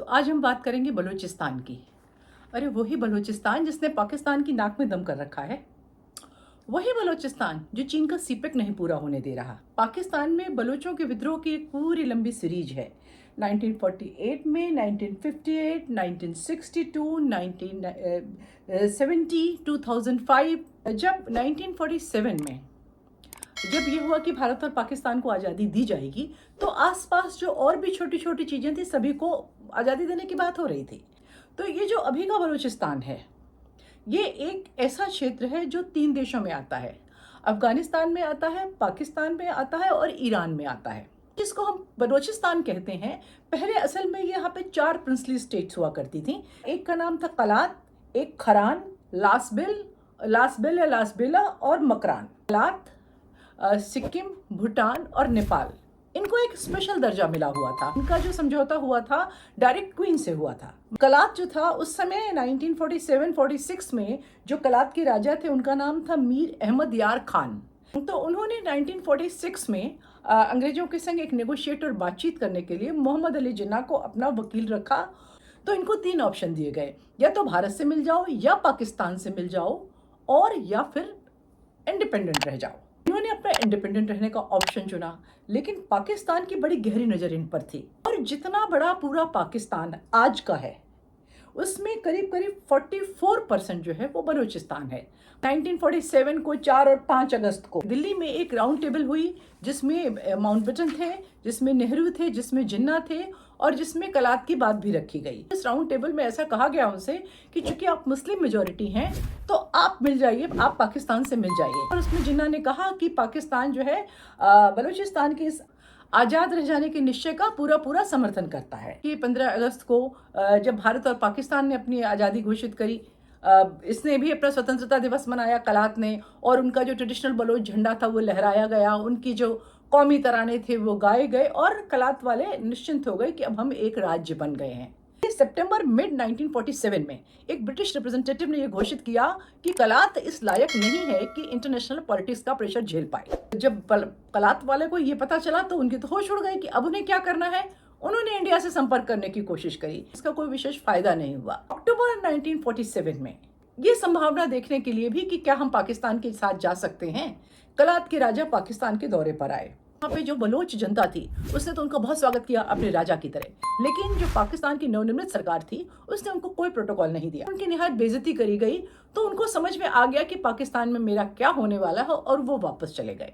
तो आज हम बात करेंगे बलूचिस्तान की। अरे वही बलूचिस्तान जिसने पाकिस्तान की नाक में दम कर रखा है। वही बलूचिस्तान जो चीन का सीपेक नहीं पूरा होने दे रहा। पाकिस्तान में बलूचों के विद्रोह की एक पूरी लंबी सीरीज है। 1948 में, 1958, 1962, 1970, 2005। जब 1947 में जब ये हुआ कि भारत और पाकिस्तान को आज़ादी दी जाएगी, तो आसपास जो और भी छोटी छोटी चीज़ें थी, सभी को आज़ादी देने की बात हो रही थी। तो ये जो अभी का बलूचिस्तान है, ये एक ऐसा क्षेत्र है जो 3 देशों में आता है। अफगानिस्तान में आता है, पाकिस्तान में आता है और ईरान में आता है। जिसको हम बलूचिस्तान कहते हैं, पहले असल में यहाँ पे 4 प्रिंसली स्टेट्स हुआ करती थी। एक का नाम था कलात, एक खरान, लासबिल या लासबिला और मकरान। कलात, सिक्किम, भूटान और नेपाल, इनको एक स्पेशल दर्जा मिला हुआ था। इनका जो समझौता हुआ था डायरेक्ट क्वीन से हुआ था। कलात जो था उस समय 1947-46 में जो कलात के राजा थे, उनका नाम था मीर अहमद यार खान। तो उन्होंने 1946 में अंग्रेजों के संग एक नेगोशिएटर बातचीत करने के लिए मोहम्मद अली जिन्ना को अपना वकील रखा। तो इनको 3 ऑप्शन दिए गए, या तो भारत से मिल जाओ, या पाकिस्तान से मिल जाओ, और या फिर इंडिपेंडेंट रह जाओ। इन्होंने अपना इंडिपेंडेंट रहने का ऑप्शन चुना, लेकिन पाकिस्तान की बड़ी गहरी नजर इन पर थी। और जितना बड़ा पूरा पाकिस्तान आज का है, उसमें करीब करीब 44% जो है वो बलूचिस्तान है। 1947 को 4 और 5 अगस्त को दिल्ली में एक राउंड टेबल हुई, जिसमें माउंटबेटन थे, जिसमें नेहरू थे, जिसमें जिन्ना थे और जिसमें कलात की बात भी रखी गई। इस राउंड टेबल में ऐसा कहा गया उनसे कि चूंकि आप मुस्लिम मेजोरिटी हैं, तो आप मिल जाइए, आप पाकिस्तान से मिल जाइए। और उसमें जिन्ना ने कहा कि पाकिस्तान जो है बलूचिस्तान के इस आज़ाद रह जाने के निश्चय का पूरा पूरा समर्थन करता है। कि 15 अगस्त को जब भारत और पाकिस्तान ने अपनी आज़ादी घोषित करी, इसने भी अपना स्वतंत्रता दिवस मनाया कलात ने, और उनका जो ट्रेडिशनल बलोच झंडा था वो लहराया गया, उनकी जो कौमी तराने थे वो गाए गए, और कलात वाले निश्चिंत हो गए कि अब हम एक राज्य बन गए हैं। सितंबर मिड 1947 में एक ब्रिटिश रिप्रेजेंटेटिव ने यह घोषित किया कि कलात इस लायक नहीं है कि इंटरनेशनल पॉलिटिक्स का प्रेशर झेल पाए। जब कलात वाले को यह पता चला तो उनके तो होश उड़ गए कि अब उन्हें क्या करना है। उन्होंने इंडिया से संपर्क करने की कोशिश करी, इसका कोई विशेष फायदा नहीं हुआ। अक्टूबर 1947 में ये संभावना देखने के लिए भी कि क्या हम पाकिस्तान के साथ जा सकते हैं, कलात के राजा पाकिस्तान के दौरे पर आए। वहाँ पे जो बलोच जनता थी उसने तो उनका बहुत स्वागत किया अपने राजा की तरह, लेकिन जो पाकिस्तान की नवनिर्मित सरकार थी उसने उनको कोई प्रोटोकॉल नहीं दिया। उनकी निहायत बेइज्जती करी गई, तो उनको समझ में आ गया कि पाकिस्तान में मेरा क्या होने वाला है, और वो वापस चले गए।